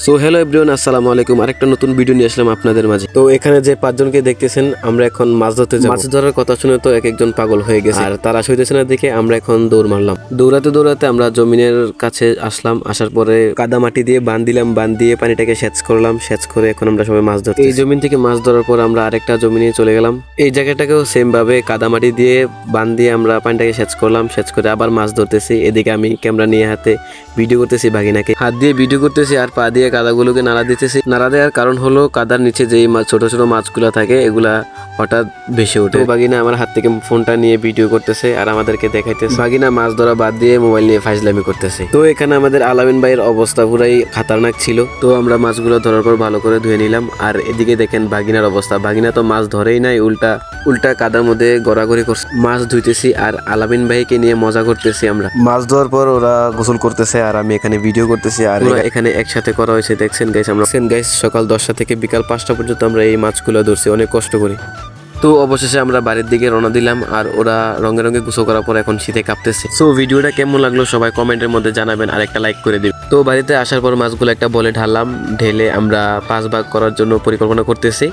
So hello everyone, আসসালামু আলাইকুম। আরেকটা নতুন ভিডিও নিয়ে আসলাম আপনাদের মাঝে। তো এখানে যে পাঁচজনকে দেখতেছেন, আমরা এখন মাছ ধরতে যাব। মাছ ধরার কথা শুনে তো এক একজন পাগল হয়ে গেছে, আর তারা সইতেছে না দেখে আমরা এখন দৌড় মারলাম। দৌড়াতে দৌড়াতে আমরা জমিনের কাছে আসলাম। আসার পরে কাদা মাটি দিয়ে বাঁধ দিলাম, বাঁধ দিয়ে পানিটাকে সেচ করলাম। সেচ করে এখন আমরা সবাই মাছ ধরতে। এই জমিন থেকে মাছ ধরার পর আমরা আরেকটা জমিনে চলে গেলাম। এই জায়গাটাকেও সেম ভাবে কাদা মাটি দিয়ে বাঁধ দিয়ে আমরা পানিটাকে সেচ করলাম। সেচ করে আবার মাছ ধরতেছি। এদিকে আমি ক্যামেরা নিয়ে হাতে ভিডিও করতেছি, ভাগিনাকে হাত দিয়ে ভিডিও করতেছি আর পা দিয়ে কাদাগুলোকে নাড়া দিতেছি। নাড়া দেওয়ার কারণ হলো কাদার নিচে যেই ছোট ছোট মাছগুলো থাকে এগুলা হঠাৎ ভেসে ওঠে। বাগিনা আমার হাত থেকে ফোনটা নিয়ে ভিডিও করতেছে আর আমাদেরকে দেখাইতেছে। বাগিনা মাছ ধরা বাদ দিয়ে মোবাইল নিয়ে ফাইজলামি করতেছে। তো এখানে আমাদের আলামিন ভাইয়ের অবস্থা পুরাই খাতারনাক ছিল। তো আমরা মাছগুলো ধরার পর ভালো করে ধুয়ে নিলাম। আর এদিকে দেখেন বাগিনার অবস্থা। বাগিনা তো মাছ ধরেই নাই, উল্টা কাদার মধ্যে গড়াগড়ি করছে। মাছ ধুইতেছি আর আলামিন ভাইকে নিয়ে মজা করতেছি। আমরা মাছ ধোয়ার পর ওরা গোসল করতেছে আর আমি এখানে ভিডিও করতেছি। আর এখানে একসাথে করা হয়েছে, দেখছেন গাইস। আমরা সকাল 10টা থেকে বিকাল 5টা পর্যন্ত আমরা এই মাছগুলো ধরছি অনেক কষ্ট করি। তো অবশেষে আমরা বাড়ির দিকে রওনা দিলাম আর ওরা রঙে রঙে গোসল করার পর এখন শীতে কাঁপতেছে। সো ভিডিওটা কেমন লাগলো সবাই কমেন্টের মধ্যে জানাবেন আর একটা লাইক করে দিবেন। তো বাড়িতে আসার পর মাছগুলো একটা বলে ঢাললাম, ঢেলে আমরা 5 ভাগ করার জন্য পরিকল্পনা করতেছি।